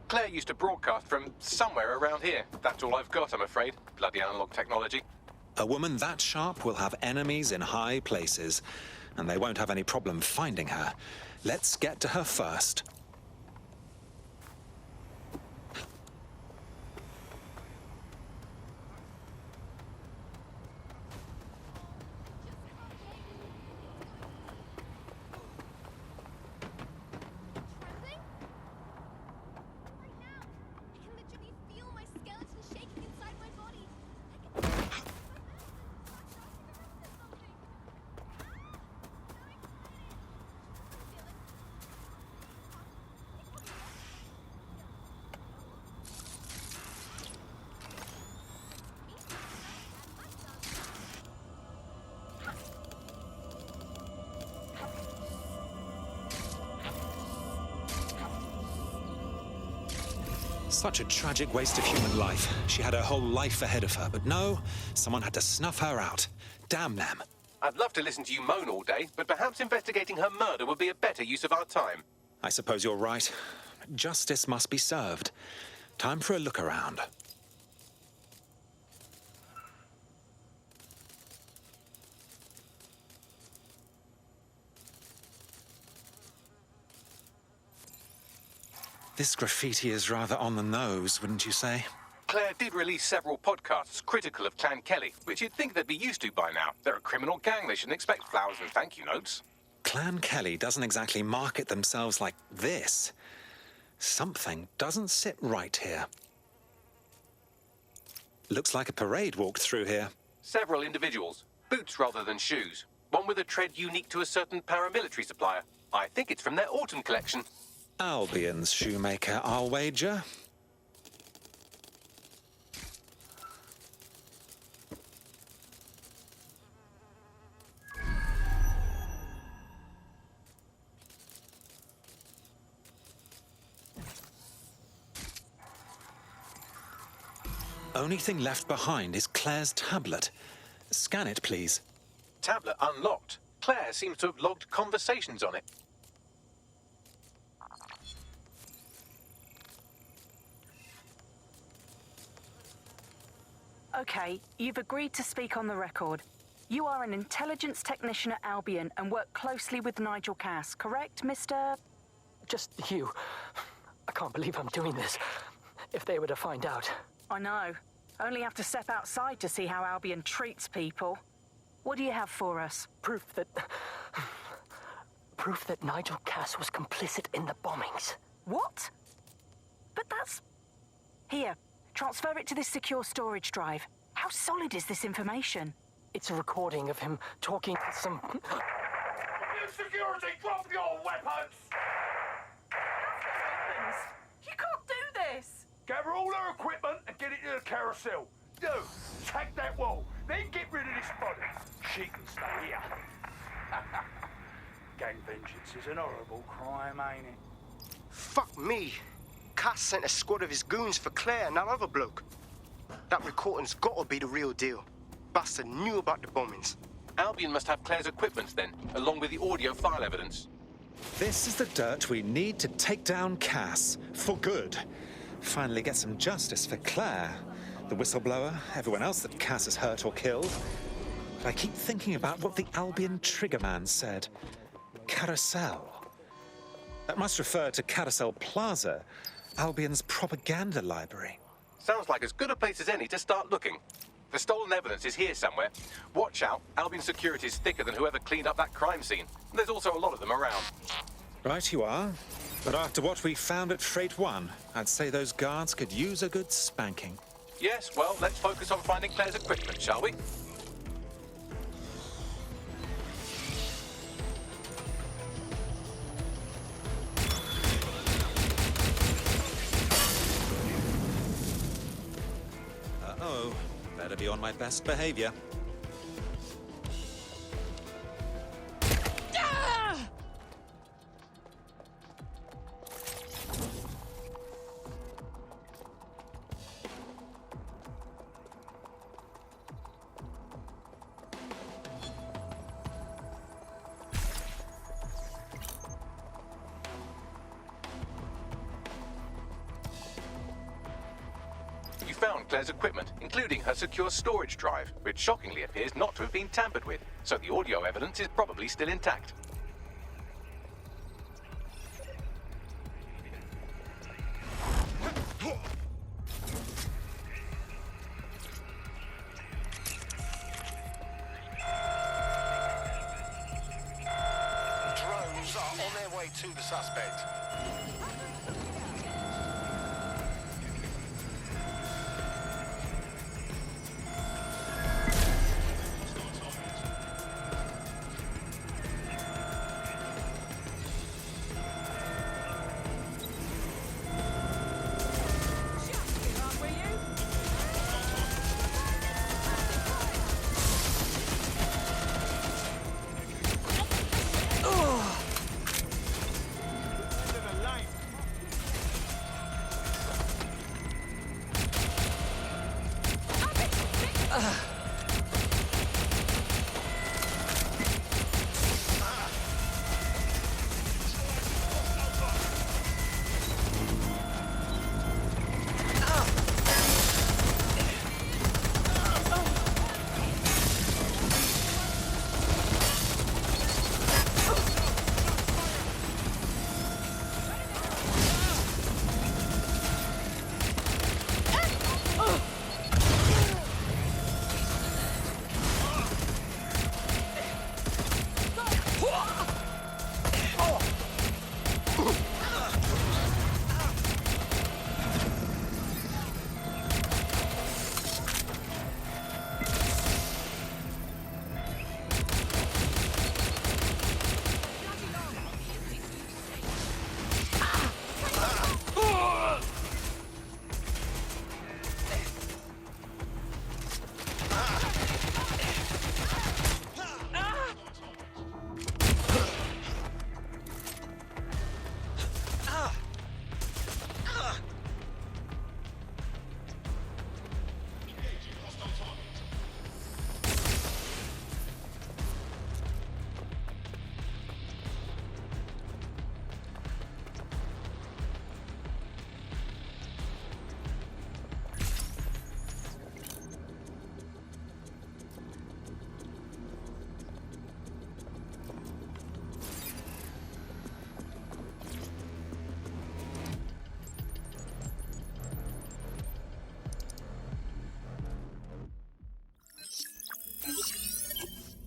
Claire used to broadcast from somewhere around here. That's all I've got, I'm afraid. Bloody analog technology. A woman that sharp will have enemies in high places, and they won't have any problem finding her. Let's get to her first. Such a tragic waste of human life. She had her whole life ahead of her, but no, someone had to snuff her out. Damn them. I'd love to listen to you moan all day, but perhaps investigating her murder would be a better use of our time. I suppose you're right. Justice must be served. Time for a look around. This graffiti is rather on the nose, wouldn't you say? Claire did release several podcasts critical of Clan Kelly, which you'd think they'd be used to by now. They're a criminal gang. They shouldn't expect flowers and thank you notes. Clan Kelly doesn't exactly market themselves like this. Something doesn't sit right here. Looks like a parade walked through here. Several individuals. Boots rather than shoes. One with a tread unique to a certain paramilitary supplier. I think it's from their autumn collection. Albion's shoemaker, I'll wager. Only thing left behind is Claire's tablet. Scan it, please. Tablet unlocked. Claire seems to have logged conversations on it. Okay, you've agreed to speak on the record. You are an intelligence technician at Albion and work closely with Nigel Cass, correct, Mr...? Just you. I can't believe I'm doing this. If they were to find out. I know. Only have to step outside to see how Albion treats people. What do you have for us? Proof that Nigel Cass was complicit in the bombings. What? But that's... Here, transfer it to this secure storage drive. How solid is this information? It's a recording of him talking to some... Security, drop your weapons! You can't do this! Gather all her equipment and get it to the carousel. Do, tag that wall, then get rid of this body. She can stay here. Gang vengeance is an horrible crime, ain't it? Fuck me. Cass sent a squad of his goons for Claire and that other bloke. That recording's gotta be the real deal. Bastard knew about the bombings. Albion must have Claire's equipment then, along with the audio file evidence. This is the dirt we need to take down Cass, for good. Finally get some justice for Claire, the whistleblower, everyone else that Cass has hurt or killed. But I keep thinking about what the Albion Triggerman said. Carousel. That must refer to Carousel Plaza, Albion's propaganda library. Sounds like as good a place as any to start looking. The stolen evidence is here somewhere. Watch out, Albion security is thicker than whoever cleaned up that crime scene. There's also a lot of them around. Right you are. But after what we found at Freight 1, I'd say those guards could use a good spanking. Yes, well, let's focus on finding Claire's equipment, shall we? Uh-oh. Better be on my best behavior. found Claire's equipment, including her secure storage drive, which shockingly appears not to have been tampered with, so the audio evidence is probably still intact. Drones are on their way to the suspect.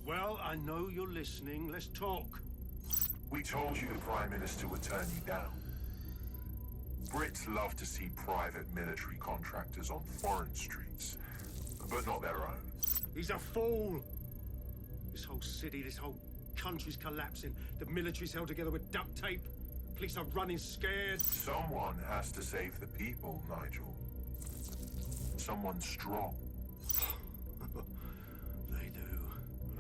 Well, I know you're listening. Let's talk. We told you the Prime Minister would turn you down. Brits love to see private military contractors on foreign streets, but not their own. He's a fool. This whole city, this whole country's collapsing. The military's held together with duct tape. Police are running scared. Someone has to save the people, Nigel. Someone strong. They do.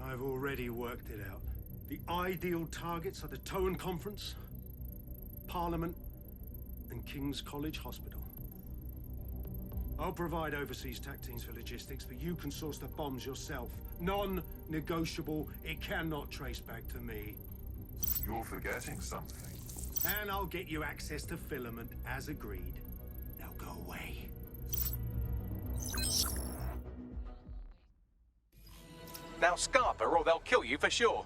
And I've already worked it out. The ideal targets are the Towan Conference, Parliament, and King's College Hospital. I'll provide overseas tac teams for logistics, but you can source the bombs yourself. Non-negotiable. It cannot trace back to me. You're forgetting something. And I'll get you access to filament, as agreed. Now go away. Now scarper or they'll kill you for sure.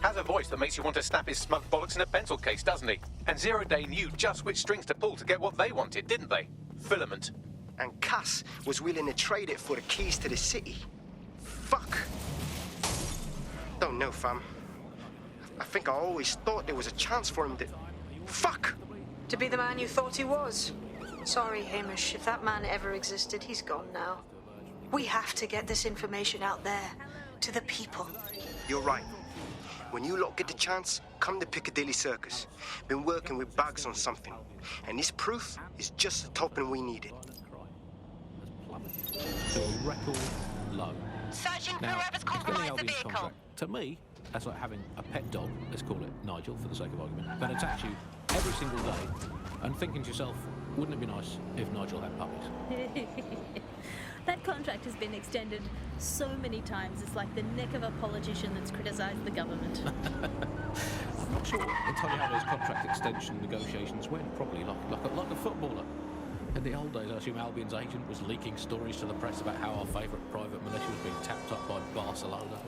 Has a voice that makes you want to snap his smug bollocks in a pencil case, doesn't he? And Zero Day knew just which strings to pull to get what they wanted, didn't they? Filament. And Cass was willing to trade it for the keys to the city. Fuck. Don't know, fam. I think I always thought there was a chance for him to... Fuck! To be the man you thought he was. Sorry, Hamish. If that man ever existed, he's gone now. We have to get this information out there, to the people. You're right. When you lot get the chance, come to Piccadilly Circus. Been working with Bags on something. And this proof is just the token we needed. To a record low. Searching for Now, whoever's getting compromised the Albion's vehicle. contract, to me, that's like having a pet dog, let's call it Nigel for the sake of argument, that attacks you every single day and thinking to yourself, wouldn't it be nice if Nigel had puppies? That contract has been extended so many times, it's like the neck of a politician that's criticised the government. I'm not sure entirely how those contract extension negotiations went. Probably like a footballer. In the old days, I assume Albion's agent was leaking stories to the press about how our favourite private militia was being tapped up by Barcelona.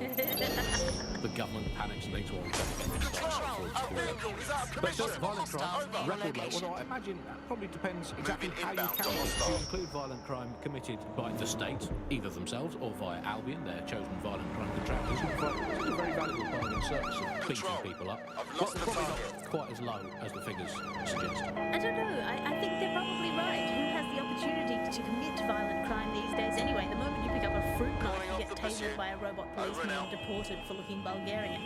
The government panics and thinks, well, we've got to get this started. But still, violent crime, record low. Although I imagine that probably depends exactly how you count it. If you include violent crime committed by the state, either themselves or via Albion, their chosen violent crime contractors, it's a very valuable bargain service of beating people up. But probably not quite as low as the figures suggest. I don't know, I think they're probably right. Who has the opportunity to commit violent crime these days anyway? The moment you pick up a fruit knife, you get tasered by a robot policeman and deported for looking Bulgarian.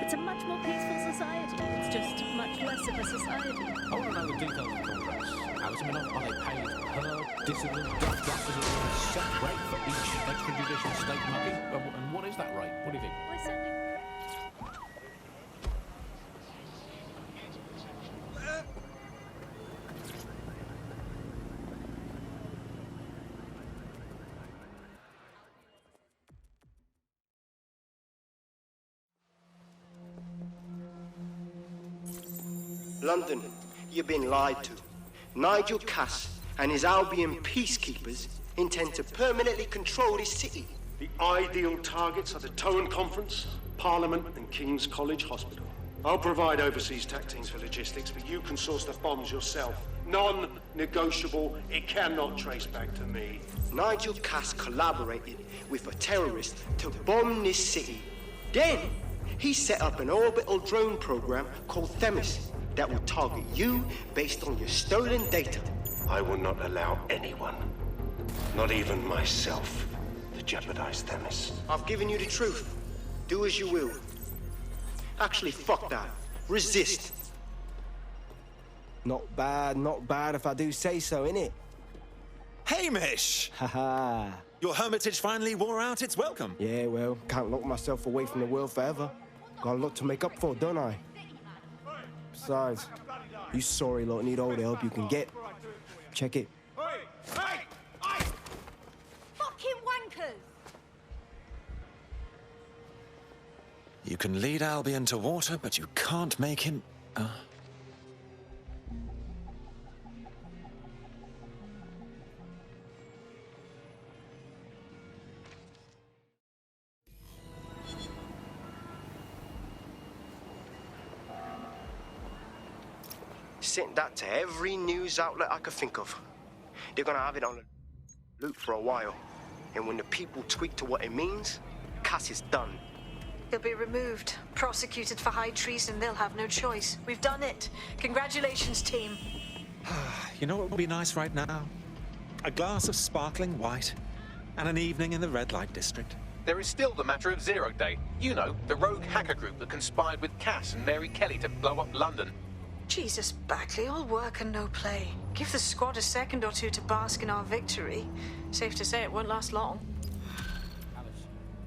It's a much more peaceful society. It's just much less of a society. I want to know the details of the contracts. Alison, are they paid per dissident, justice, or a set rate for each extrajudicial state mugging? And what is that rate? What do you think? We're sending... London, you've been lied to. Nigel Cass and his Albion peacekeepers intend to permanently control this city. The ideal targets are the Towan Conference, Parliament, and King's College Hospital. I'll provide overseas tech teams for logistics, but you can source the bombs yourself. Non-negotiable. It cannot trace back to me. Nigel Cass collaborated with a terrorist to bomb this city. Then, he set up an orbital drone program called Themis that will target you based on your stolen data. I will not allow anyone, not even myself, to jeopardize Themis. I've given you the truth. Do as you will. Actually, fuck that. Resist. Not bad if I do say so, innit? Hamish! Haha. Your hermitage finally wore out its welcome. Yeah, well, can't lock myself away from the world forever. Got a lot to make up for, don't I? Besides, you sorry lot need all the help you can get. Check it. Fucking wankers! You can lead Albion to water, but you can't make him... Sent that to every news outlet I could think of. They're gonna have it on the loop for a while. And when the people tweak to what it means, Cass is done. He'll be removed, prosecuted for high treason. They'll have no choice. We've done it. Congratulations, team. You know what would be nice right now? A glass of sparkling white and an evening in the red light district. There is still the matter of Zero Day. You know, the rogue hacker group that conspired with Cass and Mary Kelly to blow up London. Jesus, Bagley, all work and no play. Give the squad a second or two to bask in our victory. Safe to say it won't last long. Alice,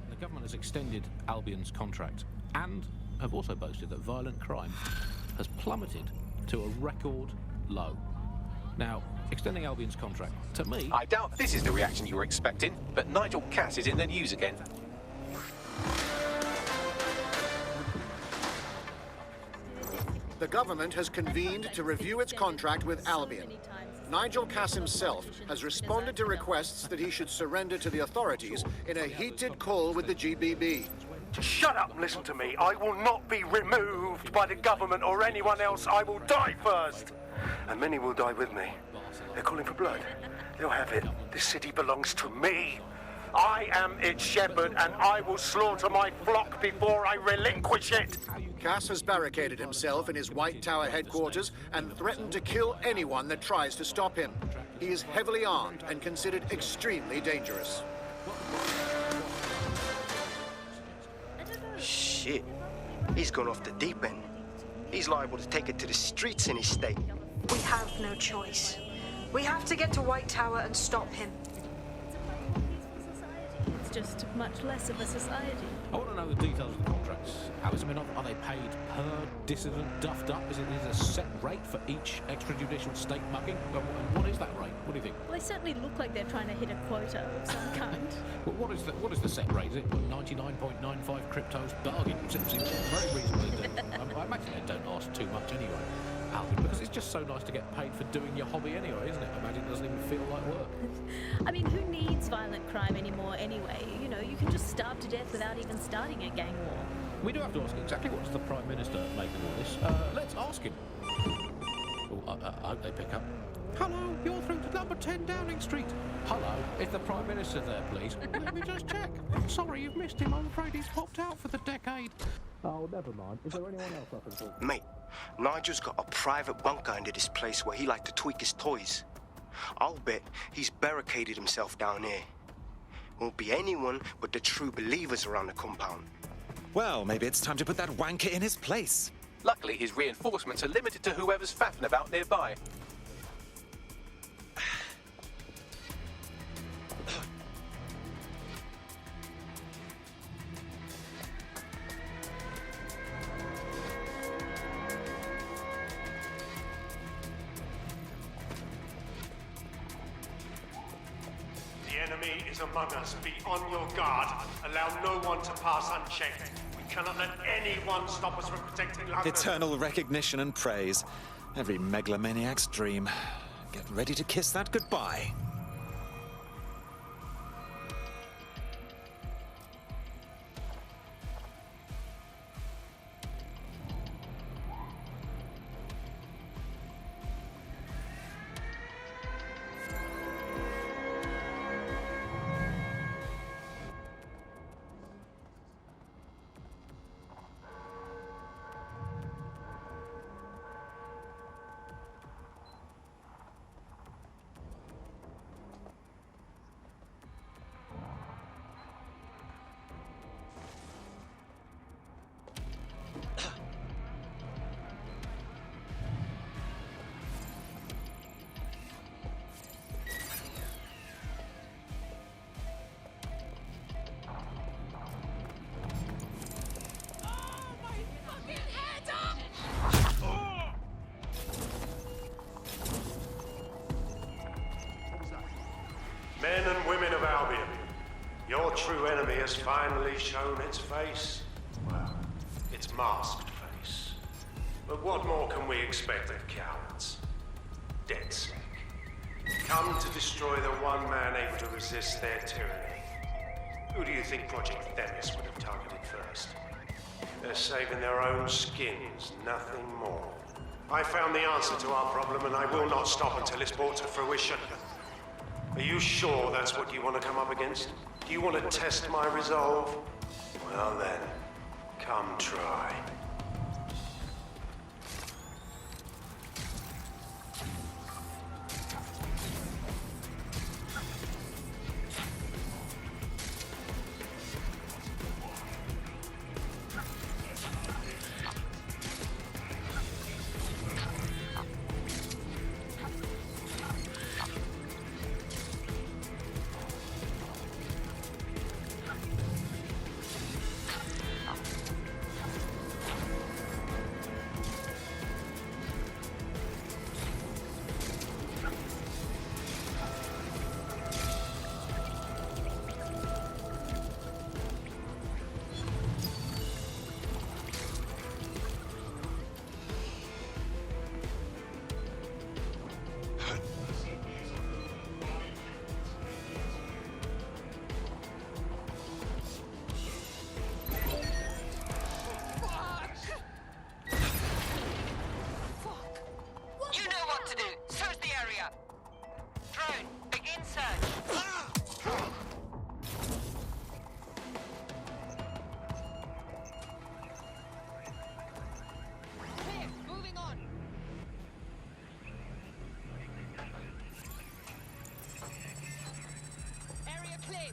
the government has extended Albion's contract and have also boasted that violent crime has plummeted to a record low. Now, extending Albion's contract, to me... I doubt this is the reaction you were expecting, but Nigel Cass is in the news again. The government has convened to review its contract with Albion. Nigel Cass himself has responded to requests that he should surrender to the authorities in a heated call with the GBB. Shut up and listen to me. I will not be removed by the government or anyone else. I will die first. And many will die with me. They're calling for blood. They'll have it. This city belongs to me. I am its shepherd, and I will slaughter my flock before I relinquish it. Cass has barricaded himself in his White Tower headquarters and threatened to kill anyone that tries to stop him. He is heavily armed and considered extremely dangerous. Shit. He's gone off the deep end. He's liable to take it to the streets in his state. We have no choice. We have to get to White Tower and stop him. It's just much less of a society. I want to know the details of the contracts. Alice, I mean, are they paid per dissident duffed up? Is there a set rate for each extrajudicial state mugging? And what is that rate? What do you think? Well, they certainly look like they're trying to hit a quota of some kind. Well, what is the set rate? Is it 99.95 cryptos bargain? Seems very reasonable. I imagine they don't ask too much anyway, Alvin, because it's just so nice to get paid for doing your hobby anyway, isn't it? I imagine it doesn't even feel like work. I mean, who needs violent crime anymore anyway? You know, you can just starve to death without even starting a gang war. We do have to ask exactly what does the Prime Minister make of all this. Let's ask him. Oh, I hope they pick up. Hello, you're through to number 10 Downing Street. Hello, is the Prime Minister there, please? Let me just check. Sorry, you've missed him. I'm afraid he's popped out for the decade. Oh, never mind. Is there anyone else I can talk to? Mate, Nigel's got a private bunker under this place where he like to tweak his toys. I'll bet he's barricaded himself down here. Won't be anyone but the true believers around the compound. Well, maybe it's time to put that wanker in his place. Luckily, his reinforcements are limited to whoever's faffing about nearby. The enemy is among us. Be on your guard. Allow no one to pass unchecked. We cannot let anyone stop us from protecting London. Eternal recognition and praise. Every megalomaniac's dream. Get ready to kiss that goodbye. Men and women of Albion, your true enemy has finally shown its face. Well, its masked face. But what more can we expect of cowards? DedSec. Come to destroy the one man able to resist their tyranny. Who do you think Project Themis would have targeted first? They're saving their own skins, nothing more. I found the answer to our problem, and I will not stop until it's brought to fruition. Are you sure that's what you want to come up against? Do you want to test my resolve? Well then, come try.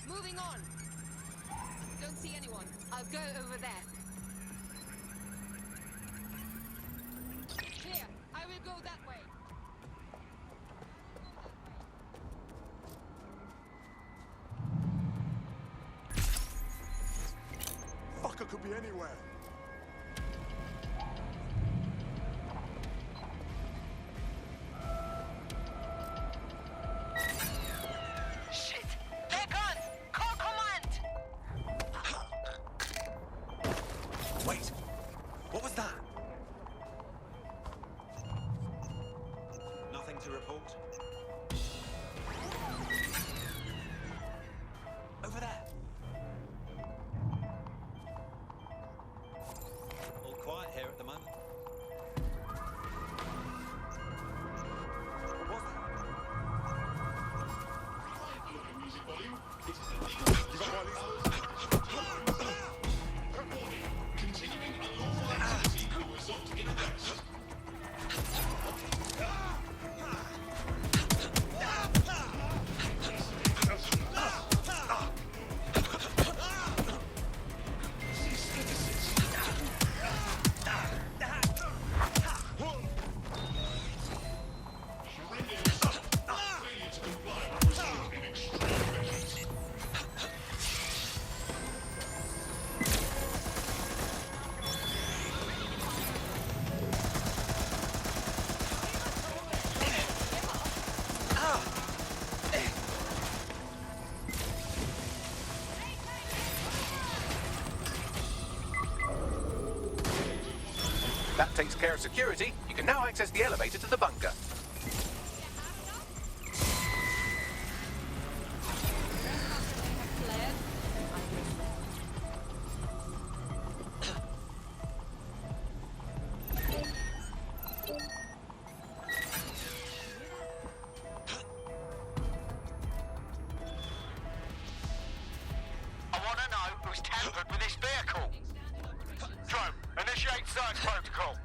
Moving on. Don't see anyone. I'll go over there. Clear. I will go that way. be anywhere. Shit! They're gone! Call command! Wait! What was that? Nothing to report? Over there! All quiet here at the moment. What was that? You got one of these? That takes care of security. You can now access the elevator to the bunker. I want to know who's tampered with this vehicle. Drone, initiate search protocol.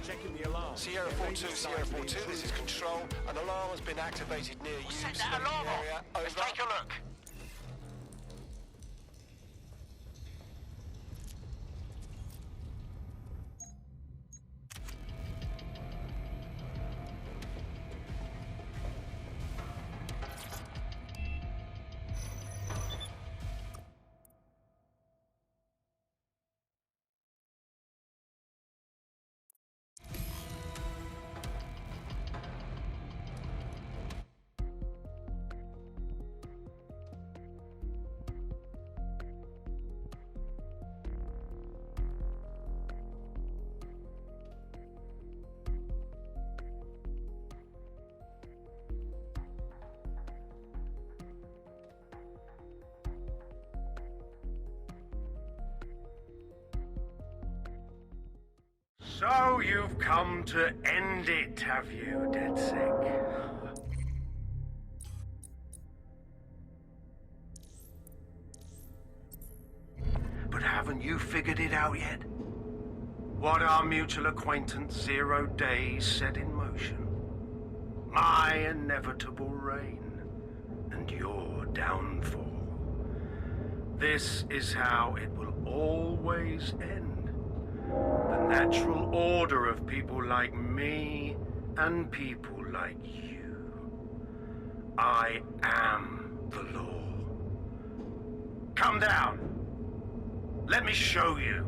Checking the alarm. Sierra 4-2, Sierra 4-2, this is Control. An alarm has been activated near you. Set that alarm off. Area. Let's Over. take a look. So you've come to end it, have you, DedSec? But haven't you figured it out yet? What our mutual acquaintance 0 Days set in motion? My inevitable reign and your downfall. This is how it will always end. The natural order of people like me and people like you. I am the law. Come down. Let me show you.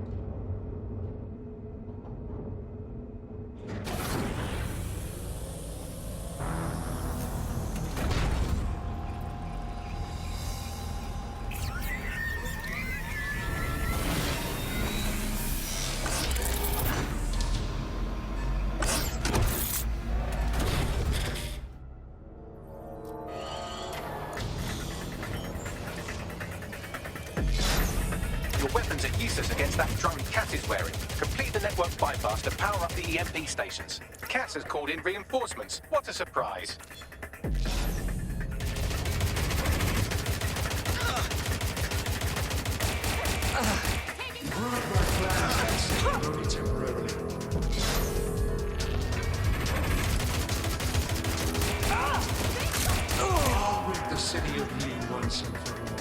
Your weapons are useless against that drone Cass is wearing. Complete the network bypass to power up the EMP stations. Cass has called in reinforcements. What a surprise. Only temporarily. I'll rid the city of you once and for all.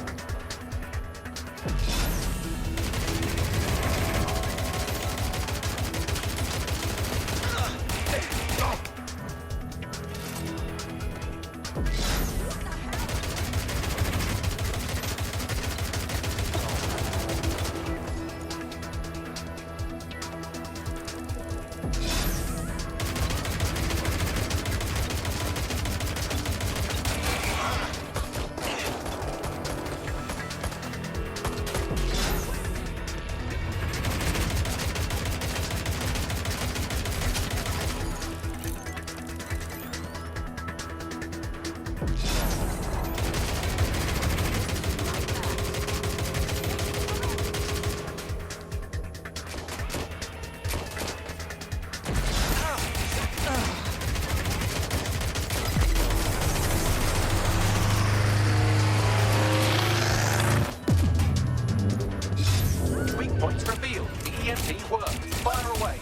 Weak points revealed. The EMP worked. Fire away.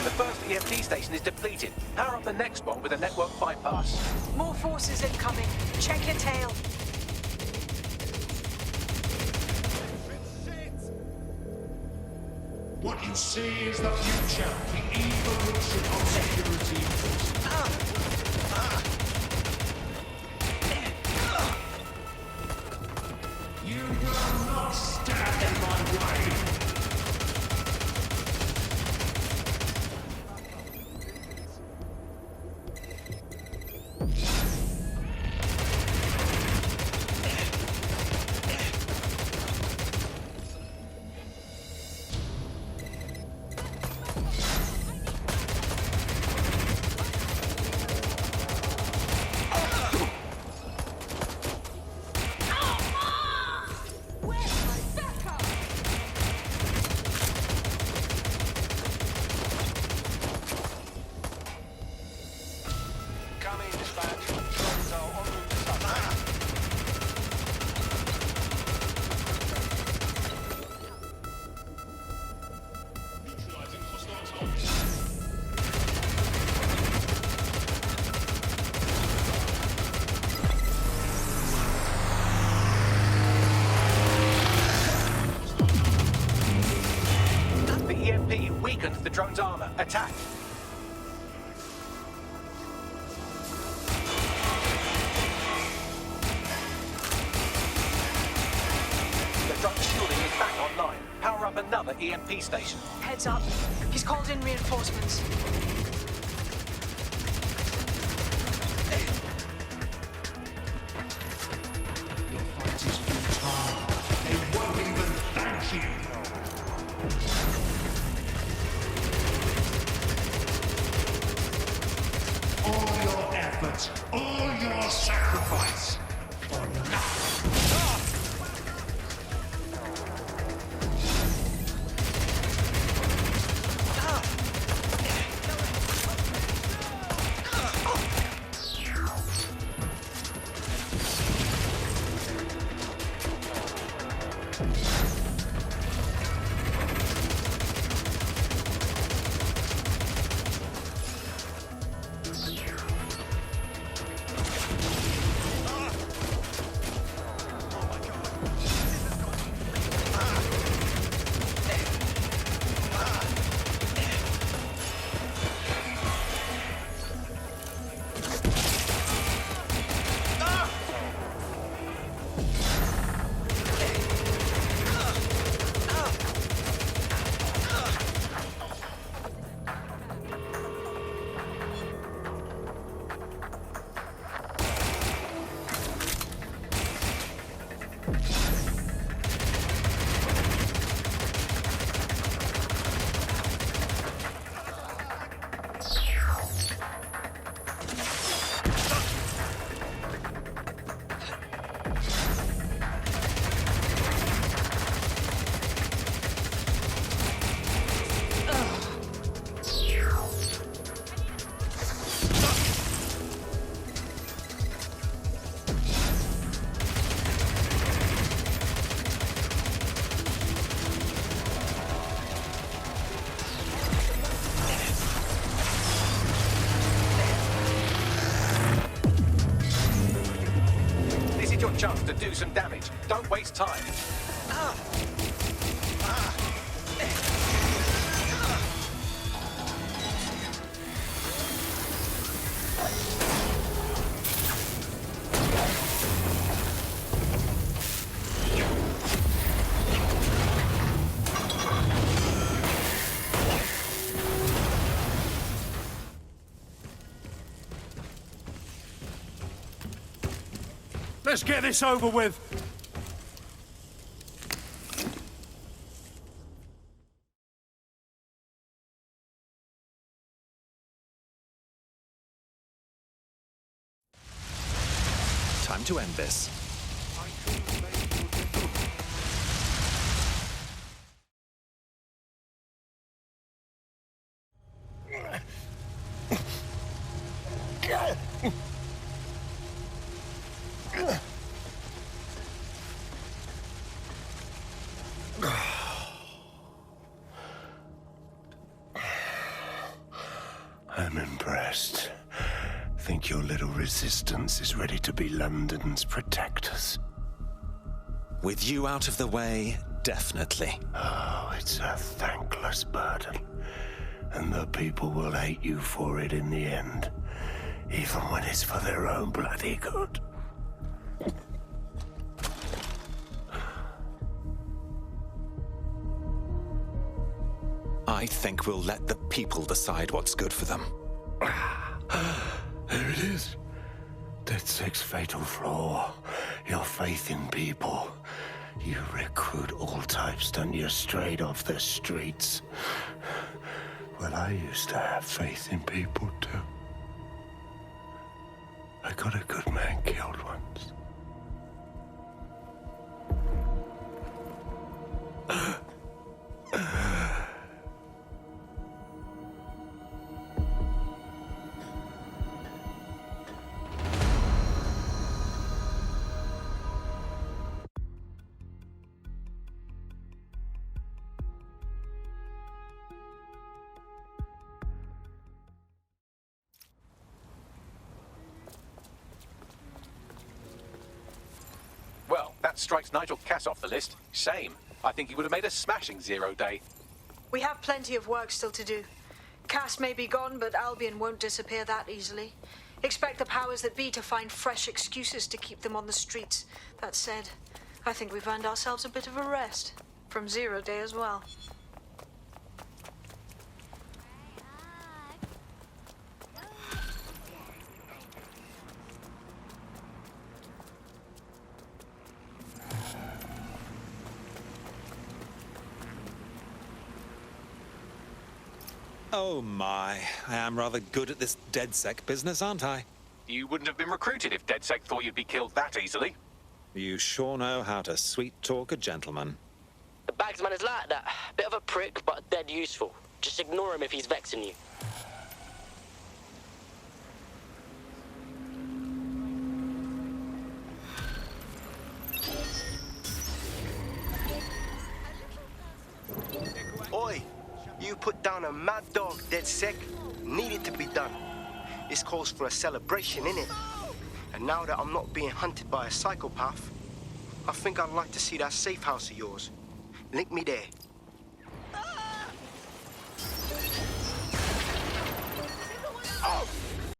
The first EMP station is depleted. Power up the next one with a network bypass. More forces incoming. Check your tail. What you see is the future, the evolution of security. You will not stand in my way. The EMP weakens the drone's armor. Attack! The drone's shielding is back online. Power up another EMP station. Heads up. He's called in reinforcements. They won't even thank you. All your efforts, all your sacrifice, for nothing. some damage. Don't waste time. Let's get this over with. Time to end this. I'm impressed. Think your little resistance is ready to be London's protectors? With you out of the way, definitely. Oh, it's a thankless burden. And the people will hate you for it in the end. Even when it's for their own bloody good. I think we'll let the people decide what's good for them. There it is. DedSec's fatal flaw. Your faith in people. You recruit all types, don't you, straight off the streets. Well, I used to have faith in people, too. I got a good man killed once. Well, that strikes Nigel Cass off the list. Shame. I think he would have made a smashing 0 day. We have plenty of work still to do. Cass may be gone, but Albion won't disappear that easily. Expect the powers that be to find fresh excuses to keep them on the streets. That said, I think we've earned ourselves a bit of a rest. From 0 day as well. Oh my, I am rather good at this DedSec business, aren't I? You wouldn't have been recruited if DedSec thought you'd be killed that easily. You sure know how to sweet-talk a gentleman. The Bagsman is like that. Bit of a prick, but dead useful. Just ignore him if he's vexing you. Oi! You put down a mad dog, DedSec. Needed to be done. This calls for a celebration, innit? And now that I'm not being hunted by a psychopath, I think I'd like to see that safe house of yours. Link me there. Oh!